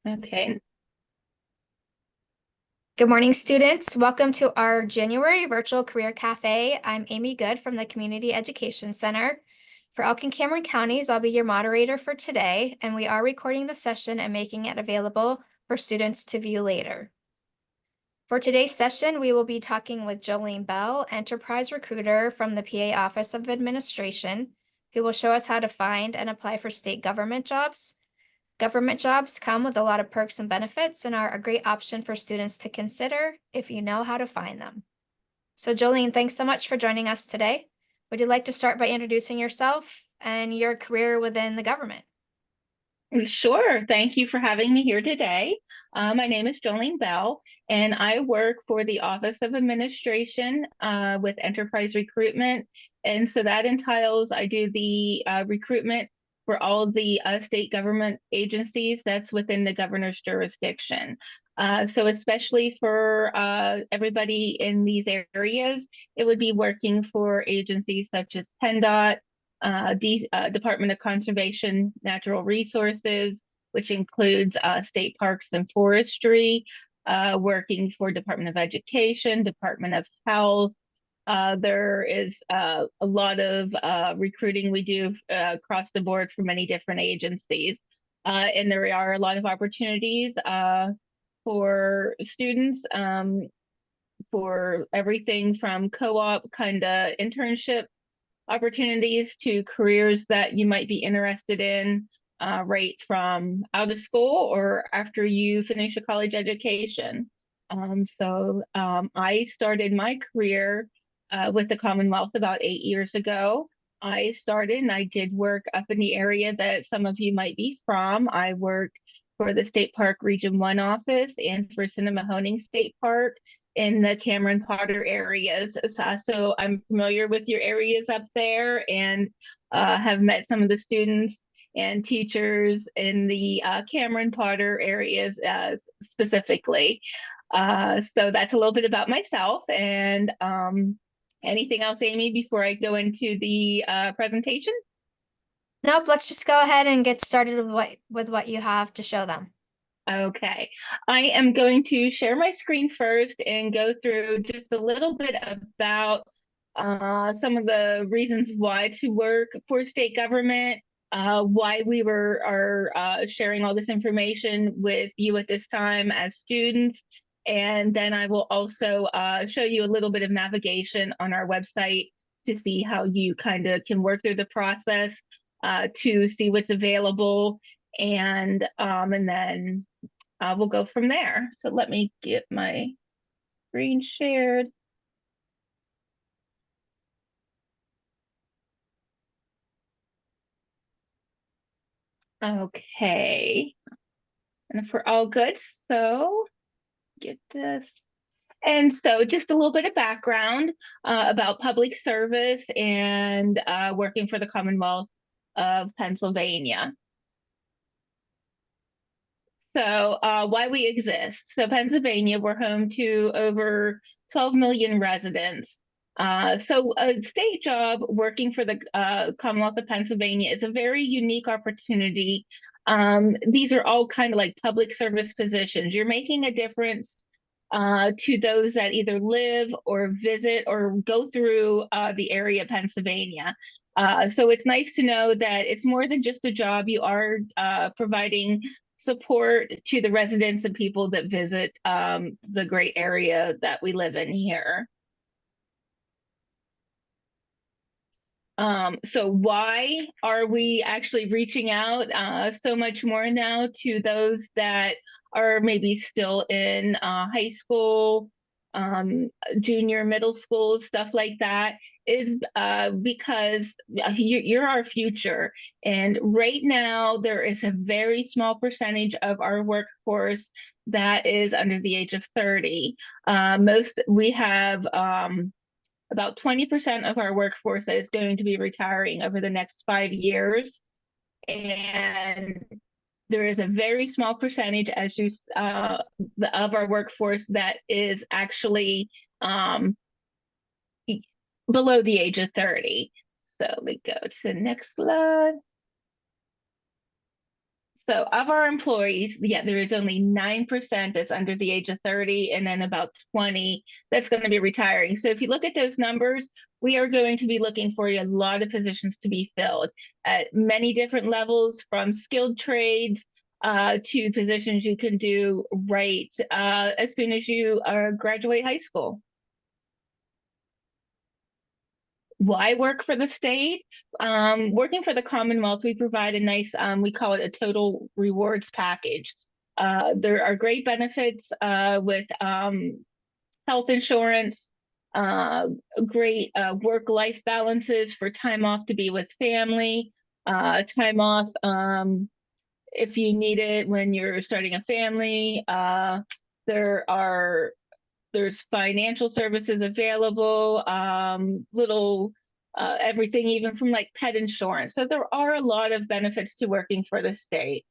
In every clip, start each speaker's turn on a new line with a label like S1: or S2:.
S1: Okay.
S2: Good morning, students. Welcome to our January Virtual Career Cafe. I'm Amy Good from the Community Education Center. For Elk-Cameron counties, I'll be your moderator for today, and we are recording the session and making it available for students to view later. For today's session, we will be talking with Jolene Bell, Enterprise Recruiter from the PA Office of Administration, who will show us how to find and apply for state government jobs. Government jobs come with a lot of perks and benefits and are a great option for students to consider if you know how to find them. So Jolene, thanks so much for joining us today. Would you like to start by introducing yourself and your career within the government?
S1: Sure. Thank you for having me here today. My name is Jolene Bell, and I work for the Office of Administration with Enterprise Recruitment. And so that entiles I do the recruitment for all the state government agencies that's within the governor's jurisdiction. So especially for everybody in these areas, it would be working for agencies such as PennDOT, Department of Conservation Natural Resources, which includes state parks and forestry, working for Department of Education, Department of Health. There is a lot of recruiting we do across the board for many different agencies. And there are a lot of opportunities for students for everything from co-op kind of internship opportunities to careers that you might be interested in right from out of school or after you finish a college education. I started my career with the Commonwealth about 8 years ago. I started and I did work up in the area that some of you might be from. I worked for the State Park Region 1 office and for Cinnamon State Park in the Cameron Potter areas. So I'm familiar with your areas up there and have met some of the students and teachers in the Cameron Potter areas specifically. So that's a little bit about myself. And anything else, Amy, before I go into the presentation?
S2: Nope, let's just go ahead and get started with what you have to show them.
S1: Okay, I am going to share my screen first and go through just a little bit about some of the reasons why to work for state government, why we are sharing all this information with you at this time as students. And then I will also show you a little bit of navigation on our website to see how you kind of can work through the process to see what's available. And then we'll go from there. So let me get my screen shared. Okay, and if we're all good, so get this. And so just a little bit of background about public service and working for the Commonwealth of Pennsylvania. So why we exist. So Pennsylvania, we're home to over 12 million residents. So a state job working for the Commonwealth of Pennsylvania is a very unique opportunity. These are all kind of like public service positions. You're making a difference to those that either live or visit or go through the area of Pennsylvania. So it's nice to know that it's more than just a job. You are providing support to the residents and people that visit the great area that we live in here. So why are we actually reaching out so much more now to those that are maybe still in high school, junior, middle school, stuff like that, is because you're our future. And right now, there is a very small percentage of our workforce that is under the age of 30. We have about 20% of our workforce that is going to be retiring over the next 5 years. And there is a very small percentage, of our workforce that is actually below the age of 30. So we go to the next slide. So of our employees, yeah, there is only 9% that's under the age of 30, and then about 20 that's going to be retiring. So if you look at those numbers, we are going to be looking for a lot of positions to be filled at many different levels, from skilled trades to positions you can do right as soon as you graduate high school. Why work for the state? Working for the Commonwealth, we provide a nice, we call it a total rewards package. There are great benefits with health insurance, uh, great work-life balances for time off to be with family, time off if you need it when you're starting a family. There are there's financial services available, little everything, even from like pet insurance. So there are a lot of benefits to working for the state.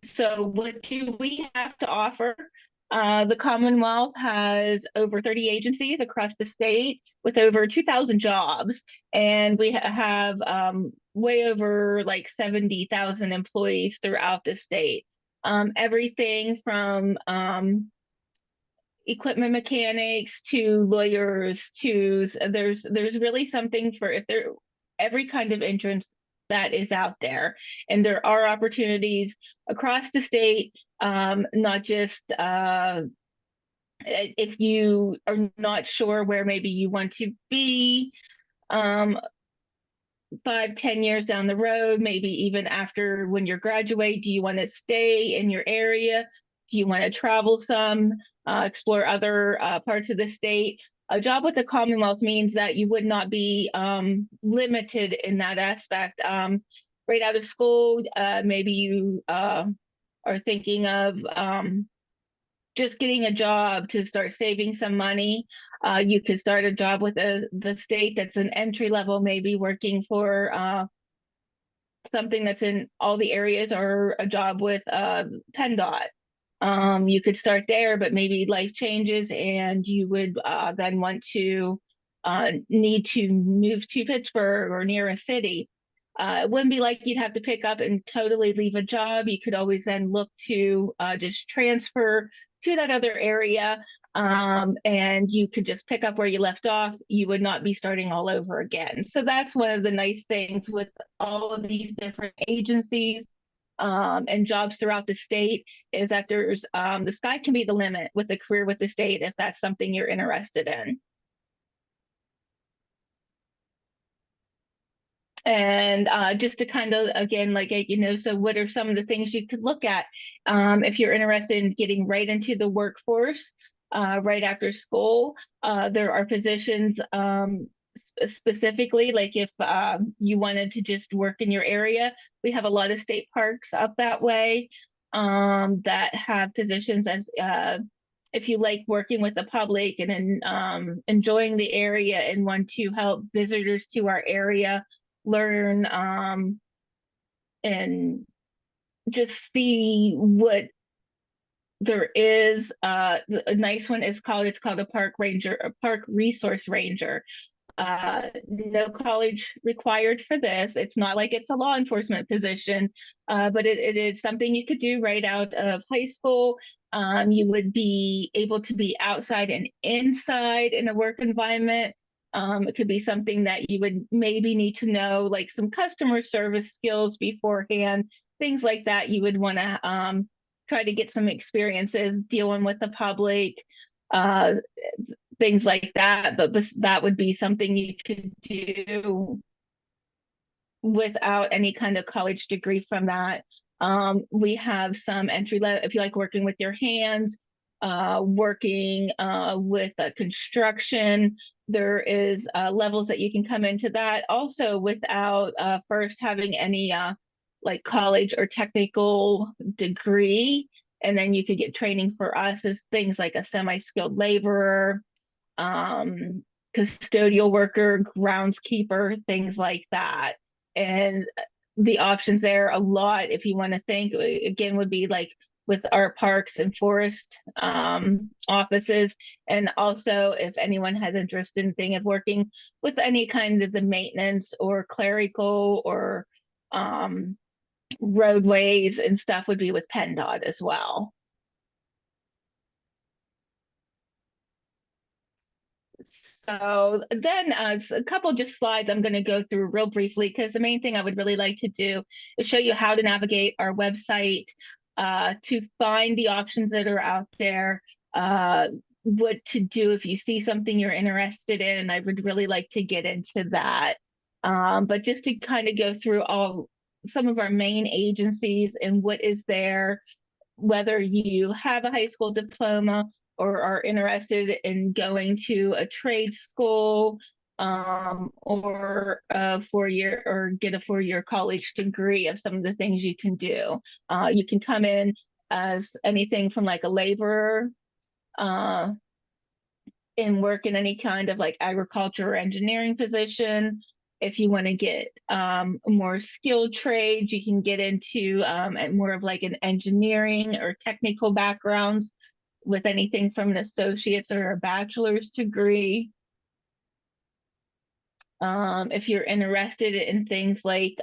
S1: So what do we have to offer? The Commonwealth has over 30 agencies across the state with over 2,000 jobs, and we have way over like 70,000 employees throughout the state. Everything from equipment mechanics to lawyers to there's really something for if there every kind of entrance that is out there, and there are opportunities across the state, not just if you are not sure where maybe you want to be um, 5, 10 years down the road, maybe even after when you graduate. Do you want to stay in your area? Do you want to travel some, explore other parts of the state? A job with the Commonwealth means that you would not be limited in that aspect. Right out of school, maybe you are thinking of just getting a job to start saving some money. You could start a job with the state that's an entry level, maybe working for something that's in all the areas, or a job with PennDOT. You could start there, but maybe life changes and you would then want to need to move to Pittsburgh or near a city. It wouldn't be like you'd have to pick up and totally leave a job. You could always then look to just transfer to that other area, and you could just pick up where you left off. You would not be starting all over again. So that's one of the nice things with all of these different agencies and jobs throughout the state, is that there's the sky can be the limit with a career with the state if that's something you're interested in. And just to kind of, again, like, so what are some of the things you could look at if you're interested in getting right into the workforce right after school? There are positions specifically, like if you wanted to just work in your area, we have a lot of state parks up that way that have positions as if you like working with the public and enjoying the area and want to help visitors to our area learn and just see what there is. A nice one is it's called a park ranger, a park resource ranger. No college required for this. It's not like it's a law enforcement position, but it is something you could do right out of high school. You would be able to be outside and inside in a work environment. It could be something that you would maybe need to know, like some customer service skills beforehand, things like that. You would want to try to get some experiences dealing with the public, uh, things like that. But that would be something you could do without any kind of college degree from that. We have some entry level, if you like working with your hands, working with construction. There is levels that you can come into that also without first having any like college or technical degree. And then you could get training for us as things like a semi-skilled laborer, custodial worker, groundskeeper, things like that. And the options there a lot, if you want to think, again, would be like with our parks and forest offices. And also, if anyone has interest in thing of working with any kind of the maintenance or clerical or roadways and stuff, would be with PennDOT as well. So then a couple just slides I'm going to go through real briefly, because the main thing I would really like to do is show you how to navigate our website to find the options that are out there, what to do if you see something you're interested in. And I would really like to get into that. But just to kind of go through some of our main agencies and what is there, whether you have a high school diploma or are interested in going to a trade school, or a 4-year or get a 4-year college degree, of some of the things you can do. You can come in as anything from like a laborer, uh, and work in any kind of like agriculture or engineering position. If you want to get more skilled trades, you can get into more of like an engineering or technical backgrounds with anything from an associate's or a bachelor's degree. If you're interested in things like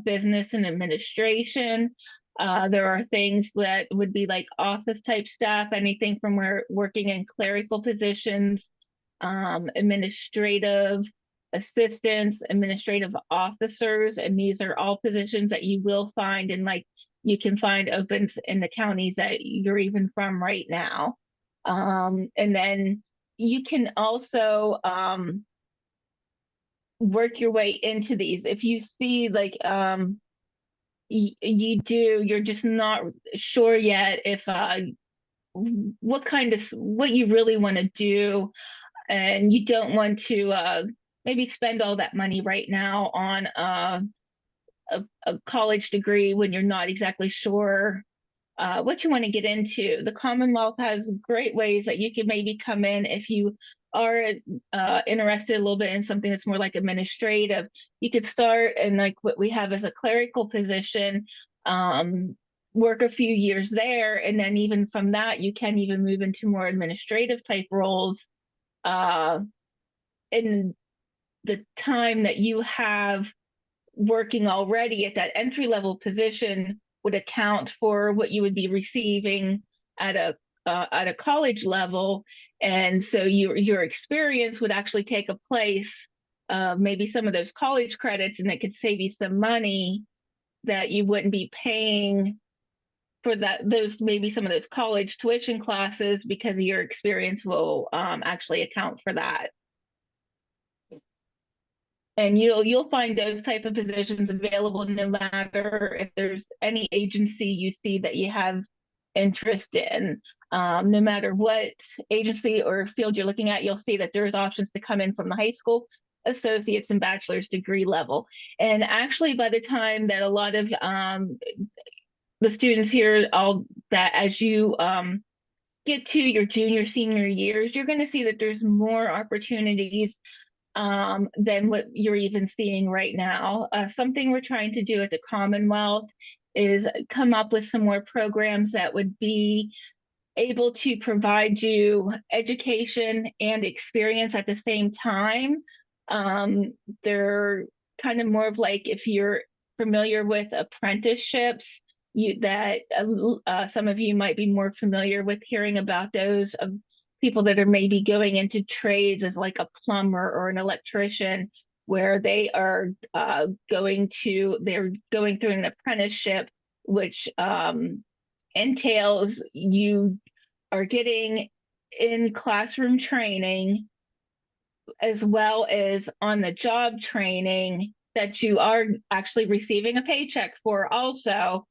S1: business and administration, there are things that would be like office type staff, anything from working in clerical positions, administrative assistants, administrative officers, and these are all positions that you will find, and like you can find opens in the counties that you're even from right now. And then you can also work your way into these. If you see like you're just not sure yet if what you really want to do, and you don't want to maybe spend all that money right now on a college degree when you're not exactly sure what you want to get into. The Commonwealth has great ways that you can maybe come in if you are interested a little bit in something that's more like administrative. You could start and like what we have as a clerical position, work a few years there, and then even from that, you can even move into more administrative type roles uh, in the time that you have working already at that entry level position would account for what you would be receiving at a college level, and so your experience would actually take a place of maybe some of those college credits, and it could save you some money that you wouldn't be paying for those maybe some of those college tuition classes, because your experience will actually account for that. And you'll find those type of positions available no matter if there's any agency you see that you have interest in. No matter what agency or field you're looking at, you'll see that there's options to come in from the high school, associate's, and bachelor's degree level. And actually, by the time that a lot of the students here, all that as you get to your junior, senior years, you're going to see that there's more opportunities than what you're even seeing right now. Something we're trying to do at the Commonwealth is come up with some more programs that would be able to provide you education and experience at the same time. They're kind of more of like, if you're familiar with apprenticeships, that some of you might be more familiar with hearing about those, of people that are maybe going into trades as like a plumber or an electrician, where they're going through an apprenticeship, which entails you are getting in classroom training as well as on the job training that you are actually receiving a paycheck for also.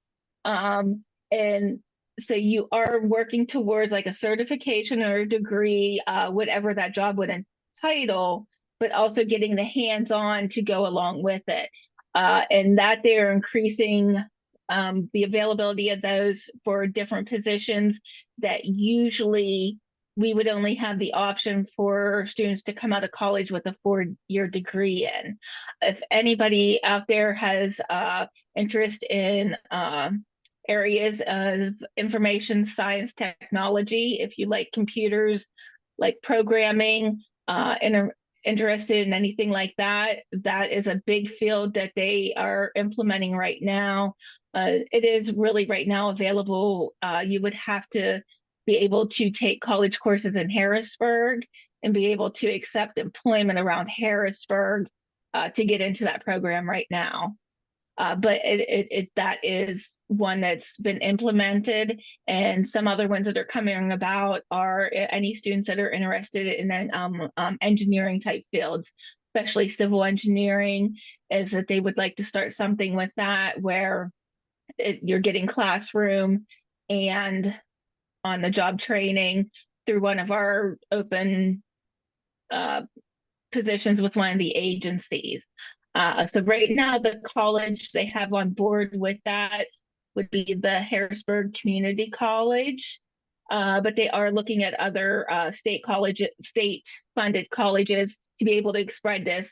S1: And so you are working towards like a certification or a degree, whatever that job would entitle, but also getting the hands-on to go along with it. And that they're increasing the availability of those for different positions that usually we would only have the option for students to come out of college with a 4-year degree in. If anybody out there has interest in areas of information science technology. If you like computers, like programming, interested in anything like that, that is a big field that they are implementing right now. It is really right now available. You would have to be able to take college courses in Harrisburg and be able to accept employment around Harrisburg to get into that program right now. But that is one that's been implemented, and some other ones that are coming about are any students that are interested in engineering type fields, especially civil engineering, is that they would like to start something with that where you're getting classroom and on the job training through one of our open uh, positions with one of the agencies. So right now, the college they have on board with that would be the Harrisburg Community College, but they are looking at other state funded colleges to be able to spread this.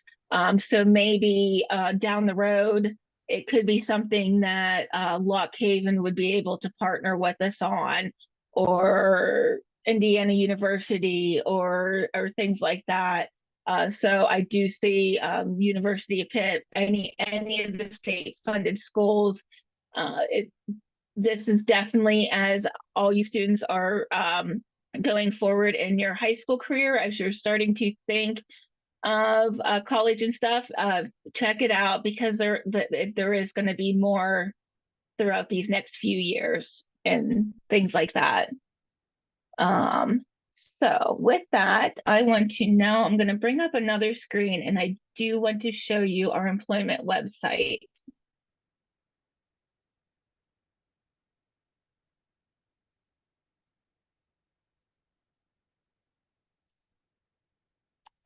S1: So maybe down the road, it could be something that Lock Haven would be able to partner with us on, or Indiana University, or things like that. So I do see University of Pitt, any of the state funded schools. It This is definitely, as all you students are going forward in your high school career, as you're starting to think of college and stuff, check it out, because there is going to be more throughout these next few years and things like that. Um, so with that, I want to now, I'm going to bring up another screen, and I do want to show you our employment website.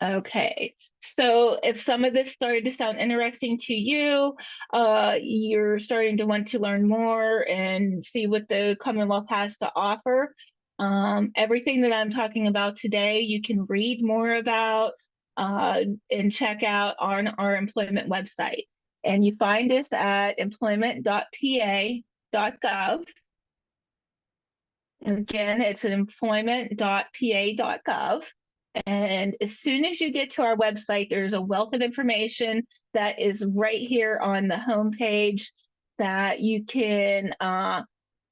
S1: Okay, so if some of this started to sound interesting to you, you're starting to want to learn more and see what the Commonwealth has to offer. Everything that I'm talking about today, you can read more about and check out on our employment website. And you find us at employment.pa.gov. And again, it's employment.pa.gov. And as soon as you get to our website, there's a wealth of information that is right here on the homepage that you can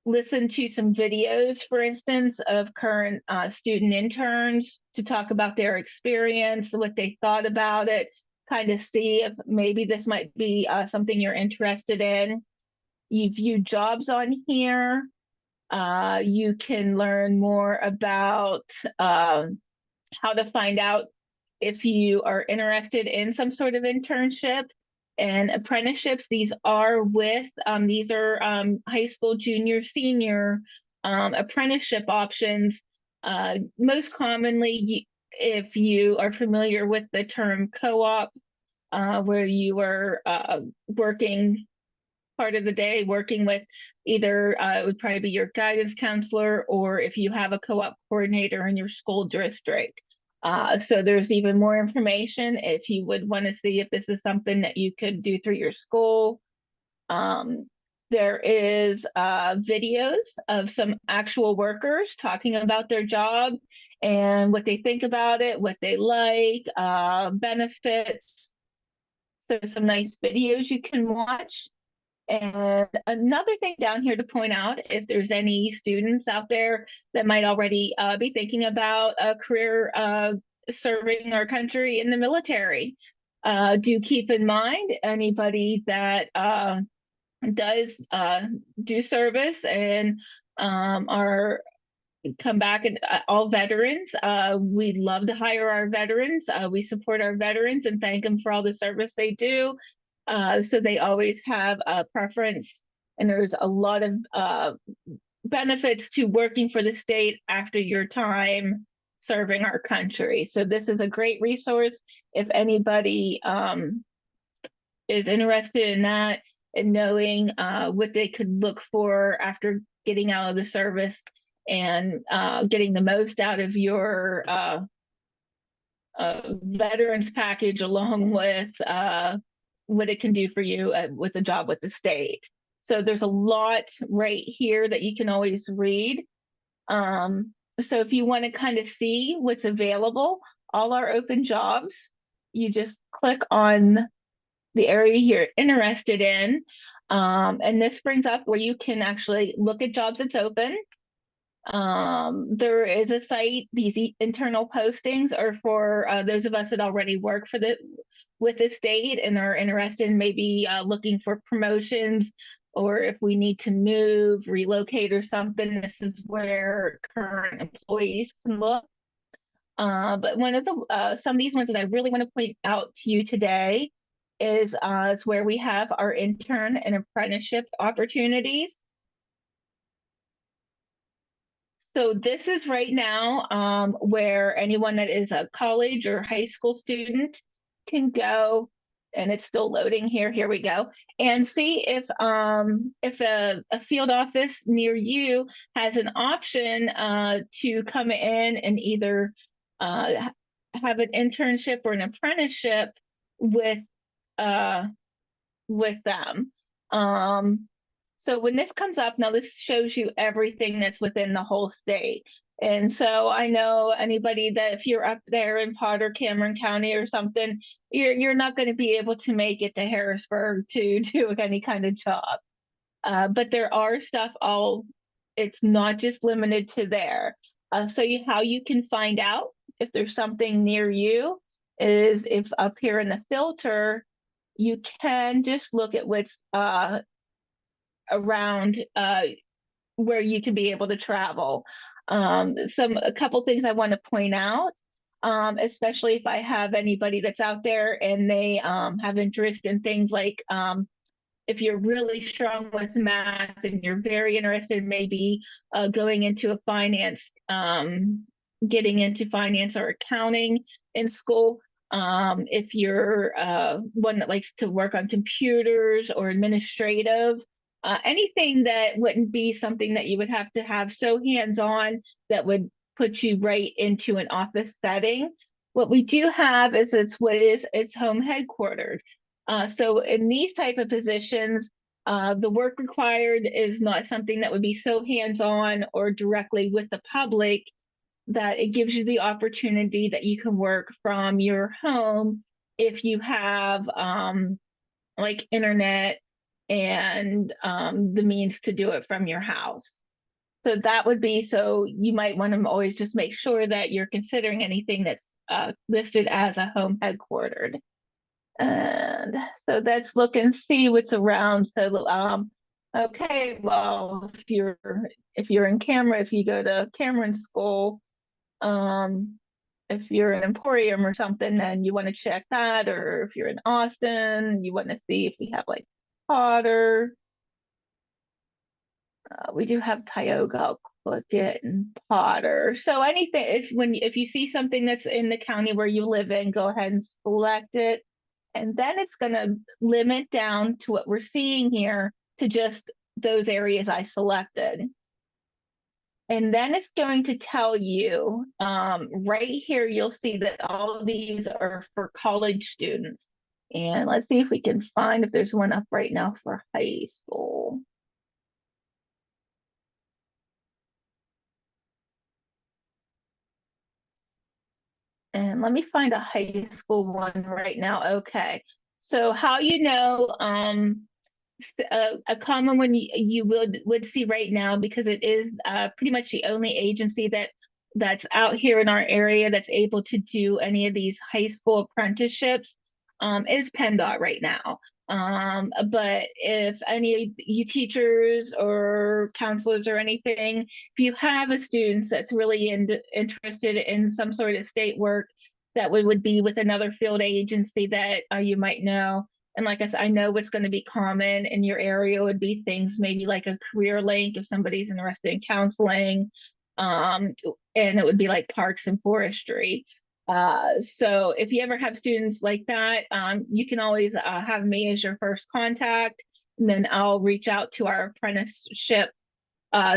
S1: listen to some videos, for instance, of current student interns to talk about their experience, what they thought about it, kind of see if maybe this might be something you're interested in. You view jobs on here. You can learn more about how to find out if you are interested in some sort of internship and apprenticeships. These are high school, junior, senior apprenticeship options. Most commonly, if you are familiar with the term co-op, where you are working part of the day working with either it would probably be your guidance counselor, or if you have a co-op coordinator in your school district. So there's even more information if you would want to see if this is something that you could do through your school. Um, there is videos of some actual workers talking about their job and what they think about it, what they like, benefits. So some nice videos you can watch. And another thing down here to point out, if there's any students out there that might already be thinking about a career serving our country in the military, do keep in mind anybody that does do service and are come back, and all veterans. We love to hire our veterans. We support our veterans and thank them for all the service they do. So they always have a preference, and there's a lot of benefits to working for the state after your time serving our country. So this is a great resource if anybody is interested in that and knowing what they could look for after getting out of the service and getting the most out of your veterans package, along with what it can do for you with a job with the state. So there's a lot right here that you can always read. So if you want to kind of see what's available, all our open jobs, you just click on the area you're interested in. And this brings up where you can actually look at jobs that's open. There is a site, these internal postings are for those of us that already work for with the state and are interested in maybe looking for promotions, or if we need to move, relocate or something, this is where current employees can look. But one of the some of these ones that I really want to point out to you today is where we have our intern and apprenticeship opportunities. So this is right now where anyone that is a college or high school student can go, and it's still loading here. Here we go, and see if a field office near you has an option to come in and either have an internship or an apprenticeship with uh, with them. Um, so when this comes up, now this shows you everything that's within the whole state. And so I know anybody that if you're up there in Potter, Cameron County or something, you're not going to be able to make it to Harrisburg to do any kind of job. But there are stuff it's not just limited to there. How you can find out if there's something near you is if up here in the filter, you can just look at what's around where you can be able to travel. A couple things I want to point out, especially if I have anybody that's out there and they have interest in things like if you're really strong with math and you're very interested maybe going into a finance, getting into finance or accounting in school. If you're one that likes to work on computers or administrative, anything that wouldn't be something that you would have to have so hands-on that would put you right into an office setting. What we do have is it's home headquartered. So in these type of positions, the work required is not something that would be so hands-on or directly with the public that it gives you the opportunity that you can work from your home if you have like internet and the means to do it from your house. So that would be, so you might want to always just make sure that you're considering anything that's listed as a home headquartered. And so let's look and see what's around. So okay, well, if you're in Cameron, if you go to Cameron School, if you're in Emporium or something, then you want to check that. Or if you're in Austin, you want to see if we have like Potter. We do have Tioga. I'll click it and Potter. So anything, if you see something that's in the county where you live in, go ahead and select it. And then it's going to limit down to what we're seeing here to just those areas I selected. And then it's going to tell you right here, you'll see that all of these are for college students. And let's see if we can find if there's one up right now for high school. And let me find a high school one right now. Okay. So how you know, a common one you would see right now, because it is pretty much the only agency that's out here in our area that's able to do any of these high school apprenticeships, is PennDOT right now. But if any of you teachers or counselors or anything, if you have a student that's really interested in some sort of state work that would be with another field agency that you might know. And like I said, I know what's going to be common in your area would be things maybe like a career link if somebody's interested in counseling, and it would be like parks and forestry. So if you ever have students like that, you can always have me as your first contact, and then I'll reach out to our apprenticeship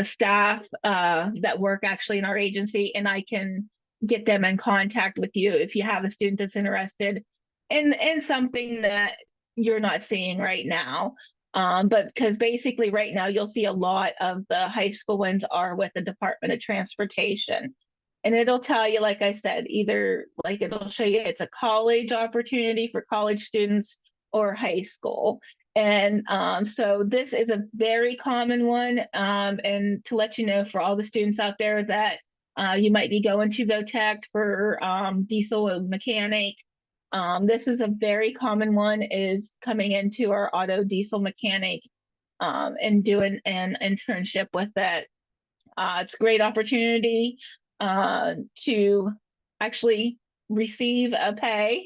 S1: staff that work actually in our agency, and I can get them in contact with you if you have a student that's interested in something that you're not seeing right now. But because basically right now you'll see a lot of the high school ones are with the Department of Transportation. And it'll tell you, like I said, either like it'll show you it's a college opportunity for college students or high school. And so this is a very common one. And to let you know for all the students out there that you might be going to VOTEC for diesel mechanic. This is a very common one is coming into our auto diesel mechanic and doing an internship with it. It's a great opportunity to actually receive a pay.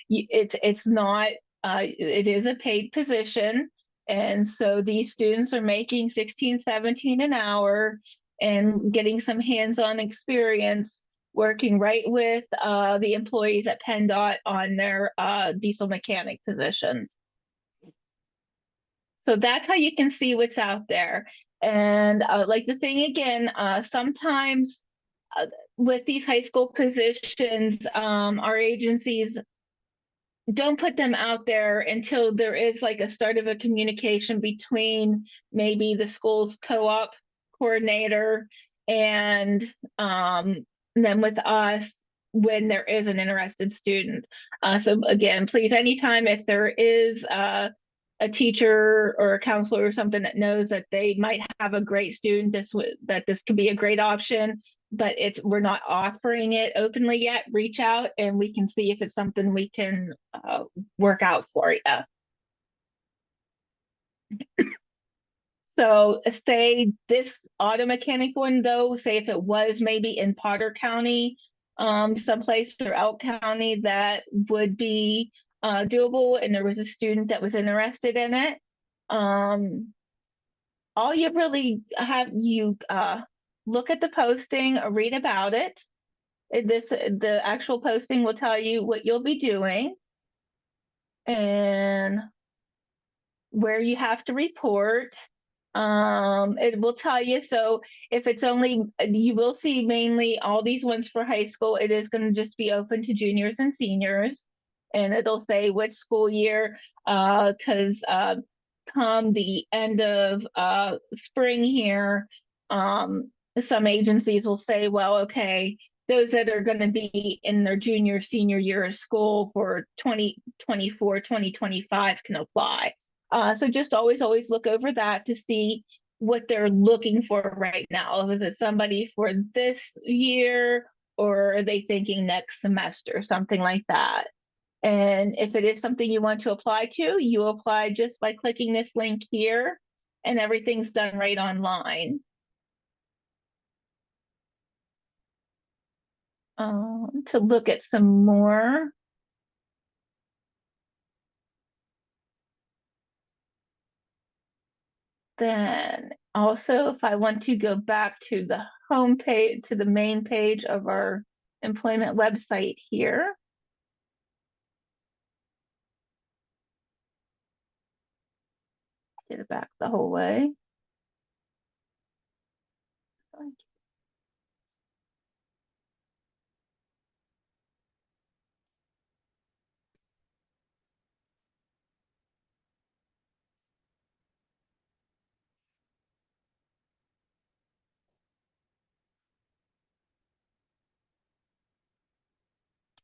S1: It's not it is a paid position, and so these students are making 16, 17 an hour and getting some hands-on experience working right with the employees at PennDOT on their diesel mechanic positions. So that's how you can see what's out there. And like the thing again, sometimes uh, with these high school positions, our agencies don't put them out there until there is like a start of a communication between maybe the school's co-op coordinator and then with us when there is an interested student. So again, please, anytime if there is a teacher or a counselor or something that knows that they might have a great student, that this could be a great option, but we're not offering it openly yet, reach out and we can see if it's something we can work out for you. So say this auto mechanic one though, say if it was maybe in Potter County, someplace or Elk County that would be doable and there was a student that was interested in it, all you really have you look at the posting or read about it. The actual posting will tell you what you'll be doing and where you have to report. It will tell you. So if it's only, you will see mainly all these ones for high school. It is going to just be open to juniors and seniors, and it'll say which school year. Because come the end of spring here, some agencies will say, well, okay, those that are going to be in their junior, senior year of school for 2024, 2025 can apply. So just always look over that to see what they're looking for right now. Is it somebody for this year or are they thinking next semester, something like that? And if it is something you want to apply to, you apply just by clicking this link here and everything's done right online. To look at some more. Then also, if I want to go back to the home page, to the main page of our employment website here, get it back the whole way.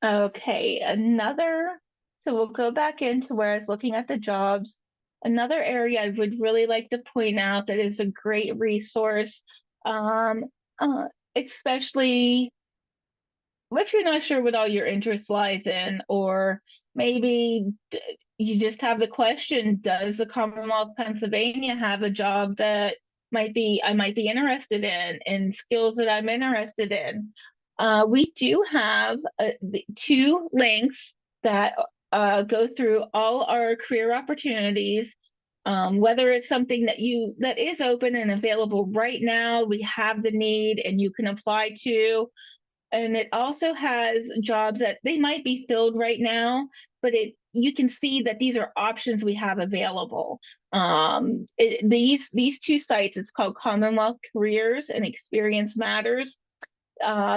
S1: Okay, so we'll go back into where I was looking at the jobs. Another area I would really like to point out that is a great resource, um, especially if you're not sure what all your interest lies in, or maybe you just have the question, does the Commonwealth of Pennsylvania have a job that I might be interested in and skills that I'm interested in? We do have two links that go through all our career opportunities. Whether it's something that is open and available right now, we have the need and you can apply to, and it also has jobs that they might be filled right now, but you can see that these are options we have available. These two sites, it's called Commonwealth Careers and Experience Matters.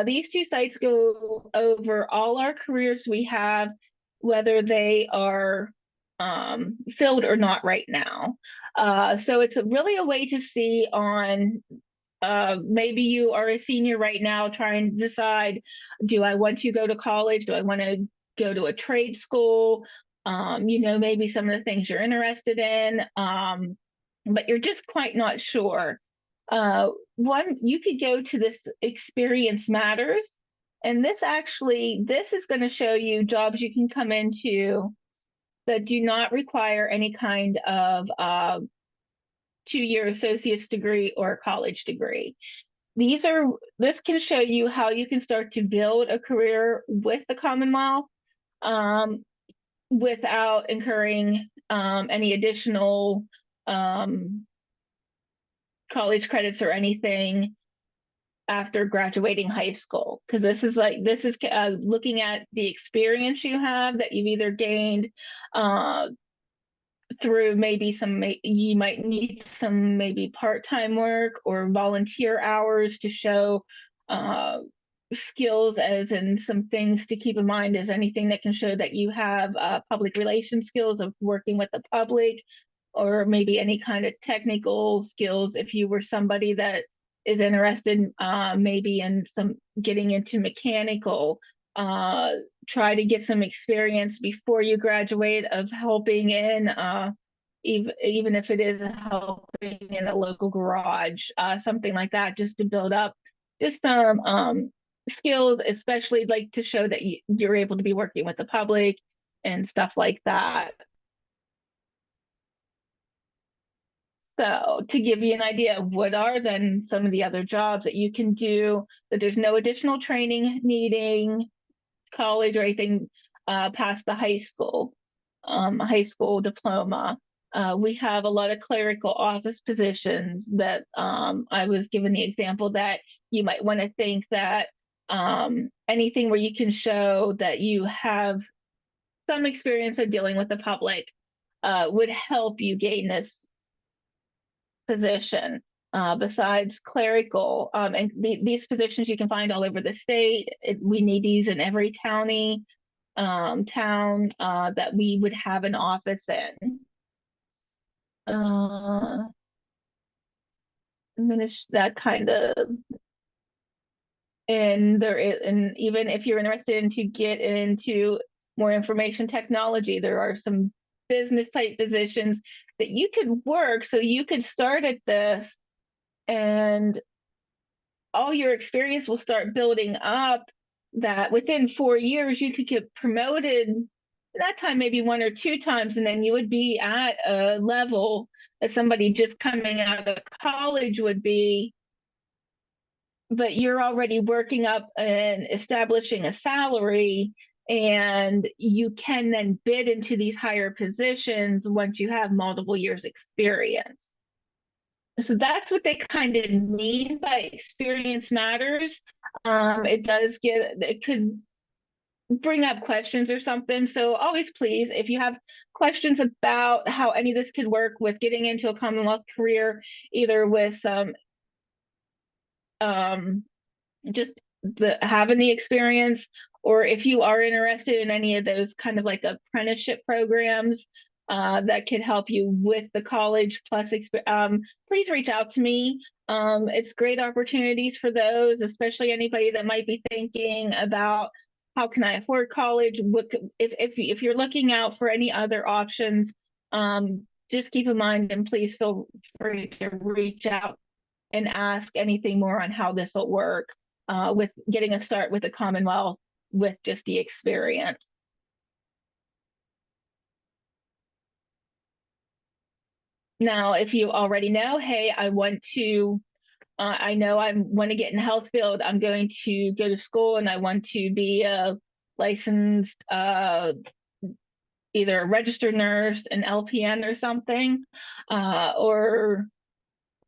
S1: These two sites go over all our careers we have, whether they are filled or not right now. So it's really a way to see on maybe you are a senior right now trying to decide, do I want to go to college? Do I want to go to a trade school? Maybe some of the things you're interested in, but you're just quite not sure. One, you could go to this Experience Matters, and this is going to show you jobs you can come into that do not require any kind of 2-year associate's degree or college degree. This can show you how you can start to build a career with the Commonwealth without incurring any additional college credits or anything after graduating high school. Because this is looking at the experience you have that you've either gained through maybe you might need some maybe part-time work or volunteer hours to show skills, as in some things to keep in mind is anything that can show that you have public relations skills of working with the public, or maybe any kind of technical skills if you were somebody that is interested maybe in some getting into mechanical. Try to get some experience before you graduate of helping in even if it is helping in a local garage, something like that, just to build up just some skills, especially like to show that you're able to be working with the public and stuff like that. So to give you an idea of what are then some of the other jobs that you can do, that there's no additional training needing college or anything past the high school diploma. We have a lot of clerical office positions that I was given the example that you might want to think that anything where you can show that you have some experience of dealing with the public would help you gain this position. Besides clerical, and these positions you can find all over the state. We need these in every county, town that we would have an office in. That kind of, and even if you're interested in to get into more information technology, there are some business type positions that you could work. So you could start at this, and all your experience will start building up, that within 4 years you could get promoted, that time maybe 1 or 2 times, and then you would be at a level that somebody just coming out of college would be, but you're already working up and establishing a salary, and you can then bid into these higher positions once you have multiple years experience. So that's what they kind of mean by Experience Matters. It could bring up questions or something. So always please, if you have questions about how any of this could work with getting into a Commonwealth career, either with just having the experience, or if you are interested in any of those kind of like apprenticeship programs that could help you with the college plus please reach out to me. It's great opportunities for those, especially anybody that might be thinking about how can I afford college. If you're looking out for any other options, just keep in mind, and please feel free to reach out and ask anything more on how this will work with getting a start with the Commonwealth with just the experience. Now, if you already know, hey, I know I want to get in the health field, I'm going to go to school and I want to be a licensed, either a registered nurse, an LPN or something, or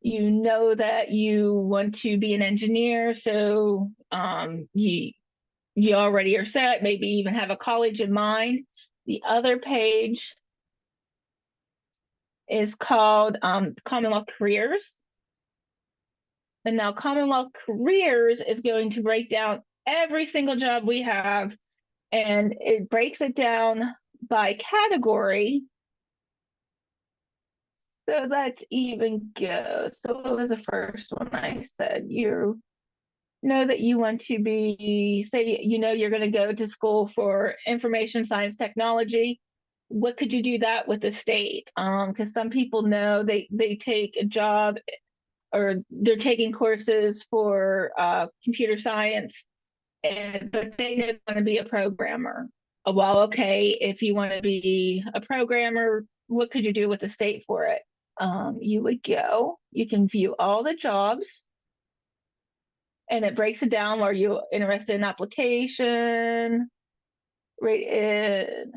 S1: you know that you want to be an engineer, so you already are set, maybe even have a college in mind. The other page is called Commonwealth Careers. And now Commonwealth Careers is going to break down every single job we have, and it breaks it down by category. So let's even go. So what was the first one I said? You know that you want to be, say, you're going to go to school for information science technology. What could you do that with the state? Because some people know they take a job or they're taking courses for computer science, but they don't want to be a programmer. Well, okay, if you want to be a programmer, what could you do with the state for it? You would go, you can view all the jobs, and it breaks it down. Are you interested in application, right, in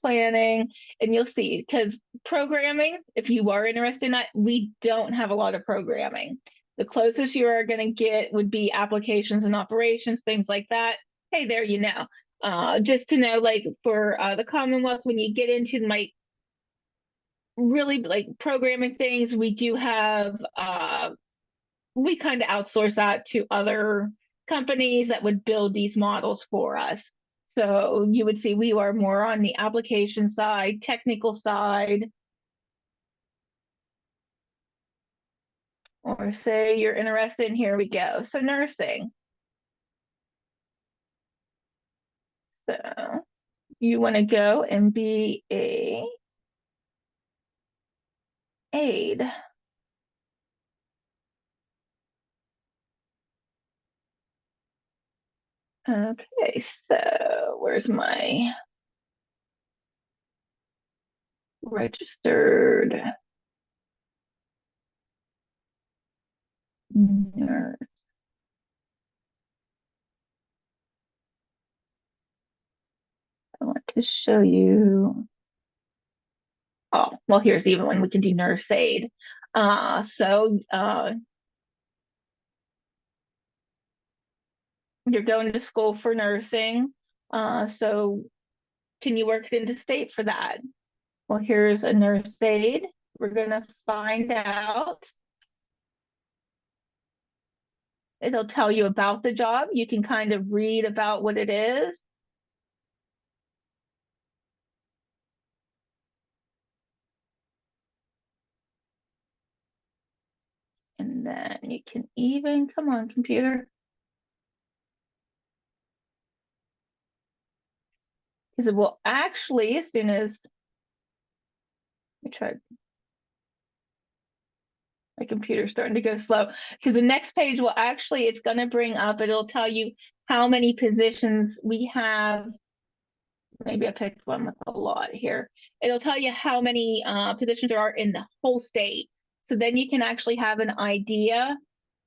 S1: planning? And you'll see, because programming, if you are interested in that, we don't have a lot of programming. The closest you are going to get would be applications and operations, things like that. Hey, there you know. Just to know, like for the Commonwealth, when you get into like really like programming things, we do have we kind of outsource that to other companies that would build these models for us. So you would see we are more on the application side, technical side, or say you're interested in, here we go. So nursing. So you want to go and be a aide. Okay, so where's my registered nurse? I want to show you. Oh, well, here's even when we can do nurse aid. So you're going to school for nursing. So can you work into state for that? Well, here's a nurse aid. We're going to find out. It'll tell you about the job. You can kind of read about what it is. And then you can even, come on, computer. Because it will actually, as soon as, let me try, my computer's starting to go slow. Because the next page will actually, it's going to bring up, it'll tell you how many positions we have. Maybe I picked one with a lot here. It'll tell you how many positions there are in the whole state. So then you can actually have an idea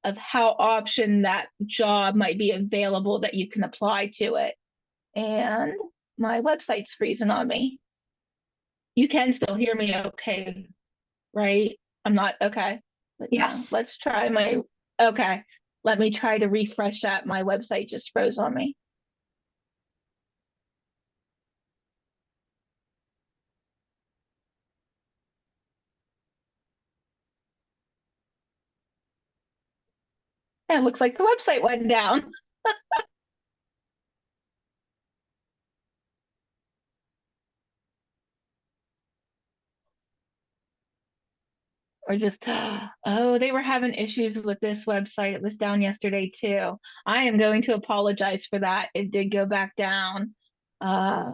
S1: of how option that job might be available that you can apply to it. And my website's freezing on me. You can still hear me okay, right? I'm not okay. But no,
S2: Yes.
S1: let's try my, okay. Let me try to refresh that. My website just froze on me. And it looks like the website went down. Or just, oh, they were having issues with this website. It was down yesterday too. I am going to apologize for that. It did go back down. Uh,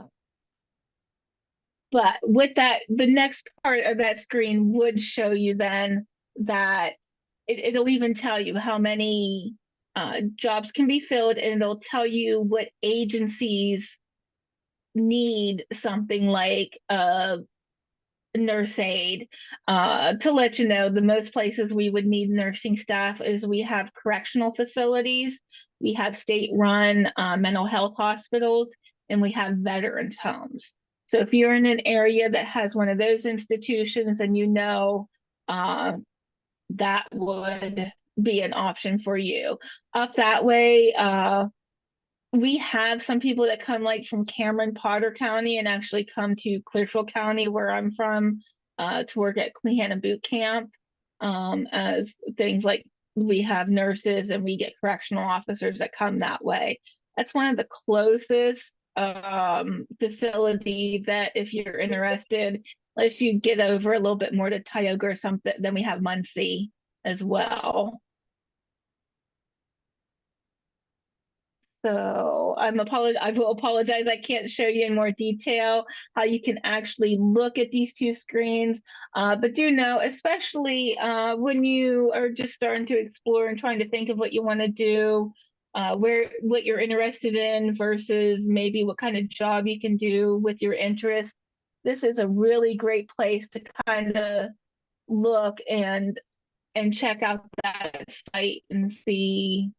S1: but with that, the next part of that screen would show you then that it'll even tell you how many jobs can be filled, and it'll tell you what agencies need something like a nurse aide. To let you know, the most places we would need nursing staff is we have correctional facilities, we have state-run mental health hospitals, and we have veterans homes. So if you're in an area that has one of those institutions, and uh, that would be an option for you. Up that way, we have some people that come like from Cameron, Potter County, and actually come to Clearfield County, where I'm from, to work at Queen Boot Camp. As things like we have nurses and we get correctional officers that come that way. That's one of the closest facility that if you're interested, unless you get over a little bit more to Tioga or something, then we have Muncie as well. So I will apologize. I can't show you in more detail how you can actually look at these two screens. But do know, especially when you are just starting to explore and trying to think of what you want to do, what you're interested in versus maybe what kind of job you can do with your interests. This is a really great place to kind of look and check out that site and see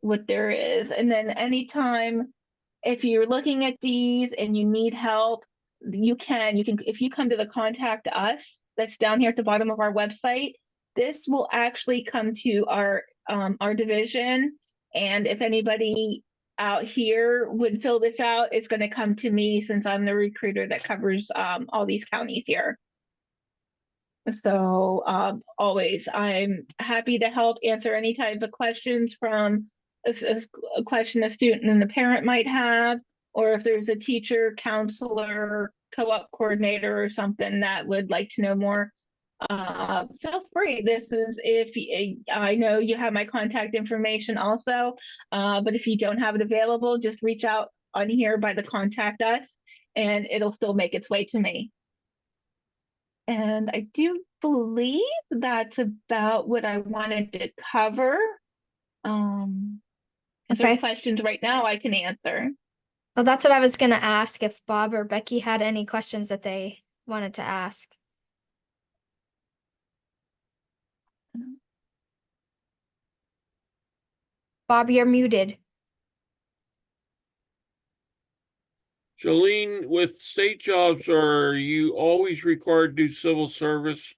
S1: what there is. And then anytime if you're looking at these and you need help, you can if you come to the contact us that's down here at the bottom of our website, this will actually come to our division. And if anybody out here would fill this out, it's going to come to me since I'm the recruiter that covers all these counties here. So always, I'm happy to help answer any type of questions from a question a student and the parent might have, or if there's a teacher, counselor, co-op coordinator, or something that would like to know more. Feel free. This is I know you have my contact information also, but if you don't have it available, just reach out on here by the contact us, and it'll still make its way to me. And I do believe that's about what I wanted to cover. If there's
S2: Okay.
S1: questions right now, I can answer.
S2: Well, that's what I was gonna ask, if Bob or Becky had any questions that they wanted to ask. Bob, you're muted.
S3: Jolene, with state jobs, are you always required to do civil service?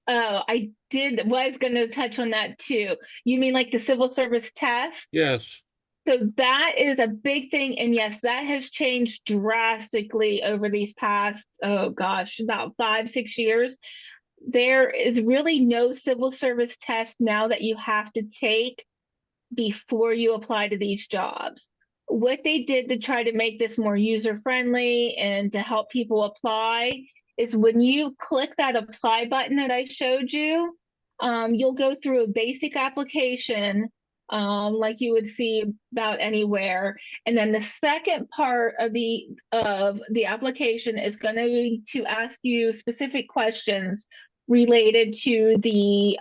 S1: Oh, was going to touch on that too. You mean like the civil service test?
S3: Yes.
S1: So that is a big thing. And yes, that has changed drastically over these past, oh gosh, about 5, 6 years. There is really no civil service test now that you have to take before you apply to these jobs. What they did to try to make this more user friendly and to help people apply is when you click that apply button that I showed you, you'll go through a basic application like you would see about anywhere. And then the second part of the application is going to be to ask you specific questions related to the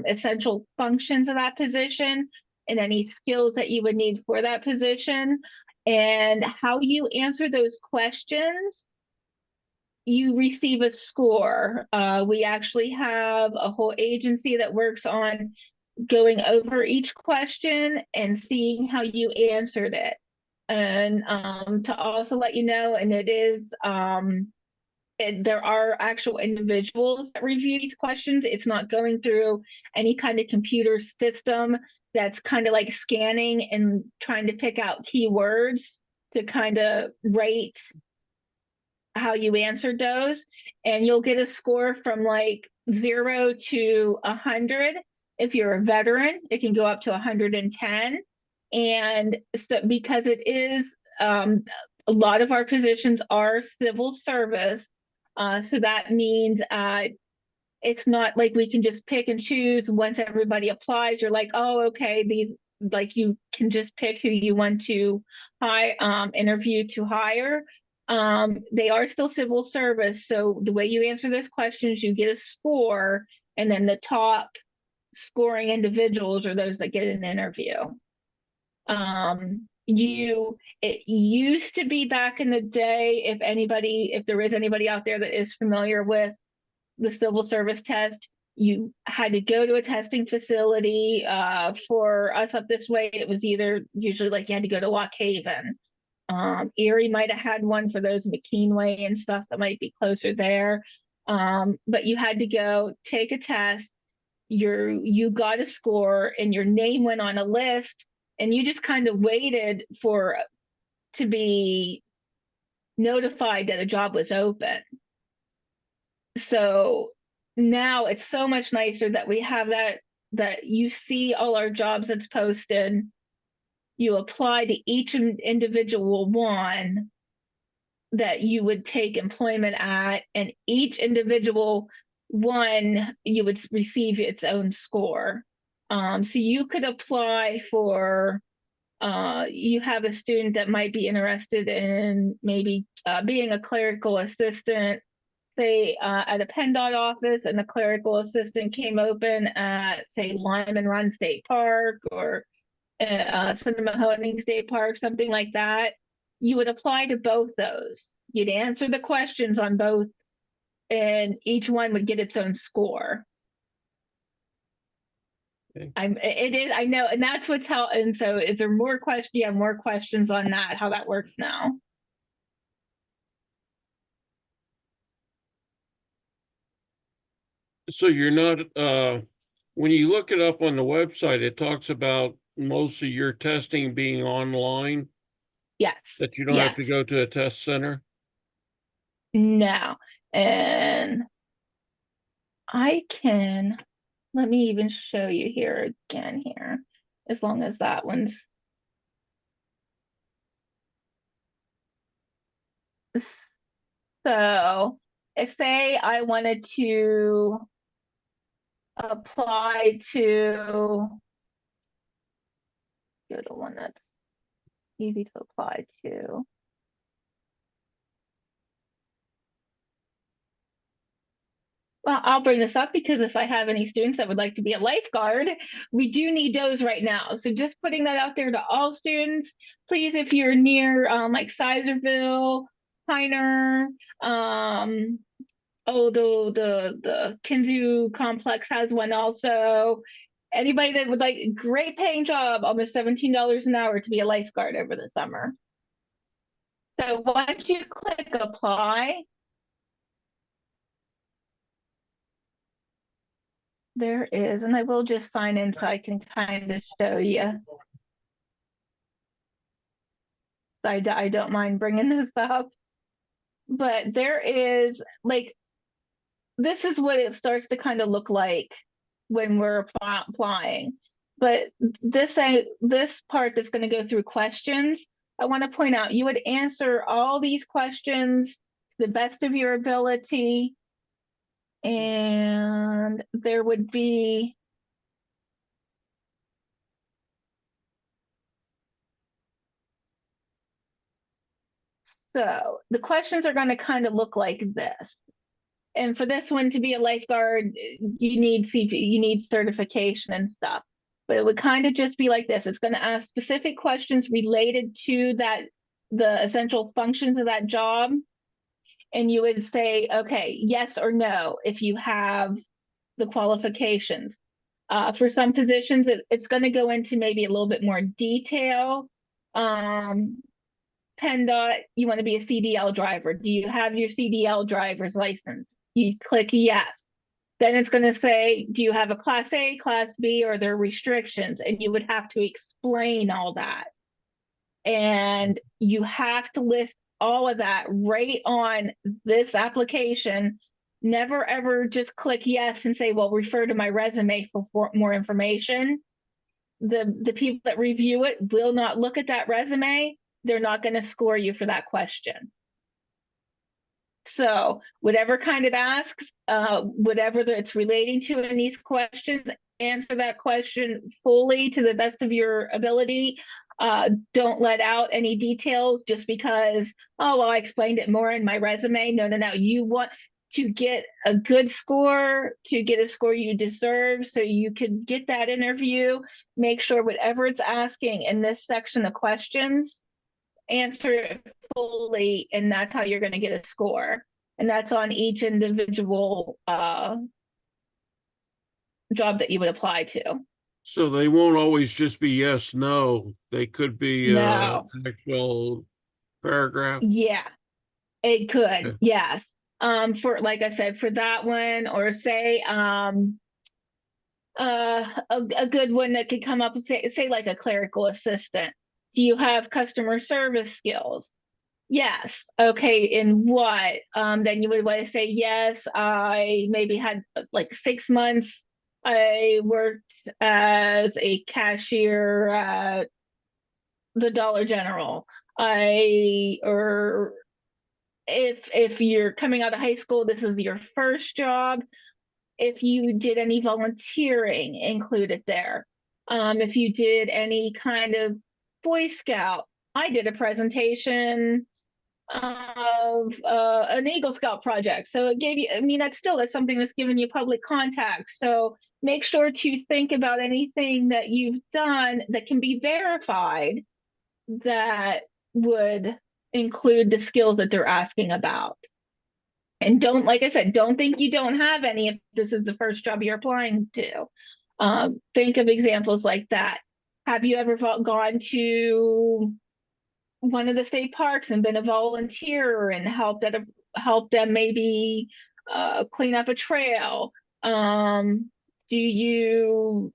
S1: essential functions of that position and any skills that you would need for that position. And how you answer those questions, you receive a score. We actually have a whole agency that works on going over each question and seeing how you answered it. And to also let you know, and there are actual individuals that review these questions. It's not going through any kind of computer system that's kind of like scanning and trying to pick out keywords to kind of rate how you answered those. And you'll get a score from like 0 to 100. If you're a veteran, it can go up to 110. And so because it is, a lot of our positions are civil service, so that means it's not like we can just pick and choose once everybody applies. You're like, oh, okay, you can just pick who you want to interview to hire. They are still civil service. So the way you answer those questions, you get a score, and then the top scoring individuals are those that get an interview. It used to be back in the day, if there is anybody out there that is familiar with the civil service test, you had to go to a testing facility. For us up this way, it was usually like you had to go to Lock Haven. Erie might have had one for those McKean Way and stuff that might be closer there. But you had to go take a test. You got a score and your name went on a list, and you just kind of waited to be notified that a job was open. So now it's so much nicer that we have that you see all our jobs that's posted. you apply to each individual one that you would take employment at, and each individual one you would receive its own score. So you could apply for, you have a student that might be interested in maybe being a clerical assistant, say at a PennDOT office, and the clerical assistant came open at, say, Lyman Run State Park or Cinnamon State Park, something like that. You would apply to both those. You'd answer the questions on both, and each one would get its own score.
S3: Okay.
S1: It is, I know, and that's what's how. And so, is there more questions? Do you have more questions on that? How that works now?
S3: So you're not, when you look it up on the website, it talks about most of your testing being online,
S1: Yes.
S3: that you don't have
S1: Yes.
S3: to go to a test center?
S1: No. And I can, let me even show you here again here, as long as that one's. So, if say I wanted to apply to, go to one that's easy to apply to. Well, I'll bring this up because if I have any students that would like to be a lifeguard, we do need those right now. So just putting that out there to all students, please, if you're near like Sizersville, Piner, oh, the Kinzu complex has one also. Anybody that would like a great paying job, almost $17 an hour to be a lifeguard over the summer. So once you click apply, there is, and I will just sign in so I can kind of show you. I don't mind bringing this up, but there is, like, this is what it starts to kind of look like when we're applying. But this part that's going to go through questions, I want to point out you would answer all these questions to the best of your ability, and there would be so the questions are going to kind of look like this. And for this one to be a lifeguard, you need you need certification and stuff. But it would kind of just be like this. It's going to ask specific questions related to that, the essential functions of that job. And you would say, okay, yes or no, if you have the qualifications. For some positions, it's going to go into maybe a little bit more detail. PennDOT, you want to be a CDL driver. Do you have your CDL driver's license? You click yes. Then it's going to say, do you have a class A, class B, or there are restrictions? And you would have to explain all that. And you have to list all of that right on this application. Never ever just click yes and say, well, refer to my resume for more information. The people that review it will not look at that resume. They're not going to score you for that question. So whatever kind it asks, whatever it's relating to in these questions, answer that question fully to the best of your ability. Don't let out any details just because, oh, well, I explained it more in my resume. No, no, no. You want to get a good score, to get a score you deserve so you can get that interview. Make sure whatever it's asking in this section of questions, answer it fully, and that's how you're going to get a score. And that's on each individual job that you would apply to.
S3: So they won't always just be yes, no. They could be
S1: No.
S3: an actual paragraph.
S1: Yeah, it could.
S3: Okay.
S1: Yes. For, like I said, for that one, or say a good one that could come up, say like a clerical assistant. Do you have customer service skills? Yes. Okay. In what? Then you would want to say, yes, I maybe had like 6 months. I worked as a cashier at the Dollar General. Or if you're coming out of high school, this is your first job. If you did any volunteering, include it there. If you did any kind of Boy Scout, I did a presentation of an Eagle Scout project. So it gave you, I mean, that's something that's given you public contact. So make sure to think about anything that you've done that can be verified that would include the skills that they're asking about. And don't, like I said, don't think you don't have any if this is the first job you're applying to. Think of examples like that. Have you ever gone to one of the state parks and been a volunteer and helped them maybe clean up a trail? Do you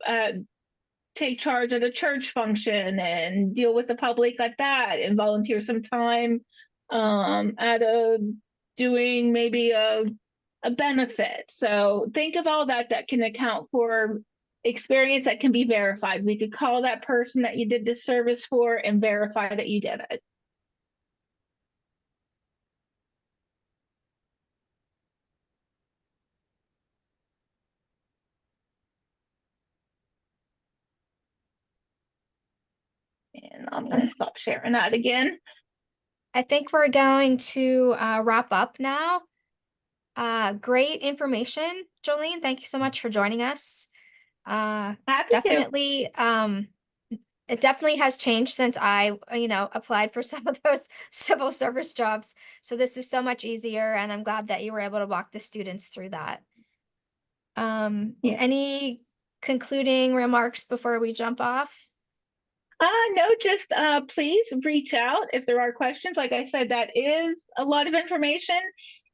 S1: take charge at a church function and deal with the public at that and volunteer some time at doing maybe a benefit? So think of all that can account for experience that can be verified. We could call that person that you did this service for and verify that you did it. And I'm going to stop sharing that again.
S2: I think we're going to wrap up now. Great information, Jolene. Thank you so much for joining us.
S1: Happy to.
S2: Definitely, it definitely has changed since I, applied for some of those civil service jobs. So this is so much easier, and I'm glad that you were able to walk the students through that.
S1: Yeah.
S2: Any concluding remarks before we jump off?
S1: No, just please reach out if there are questions. Like I said, that is a lot of information.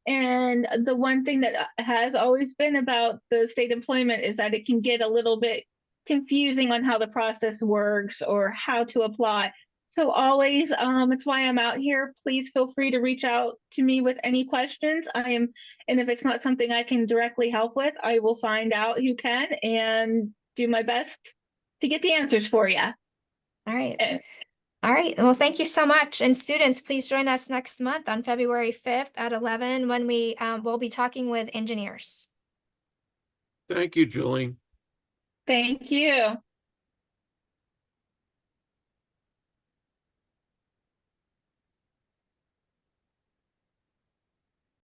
S1: And the one thing that has always been about the state employment is that it can get a little bit confusing on how the process works or how to apply. So always, it's why I'm out here. Please feel free to reach out to me with any questions. And if it's not something I can directly help with, I will find out who can and do my best to get the answers for you.
S2: All right. All right. Well, thank you so much. And students, please join us next month on February 5th at 11 when we will be talking with engineers.
S3: Thank you, Jolene.
S1: Thank you.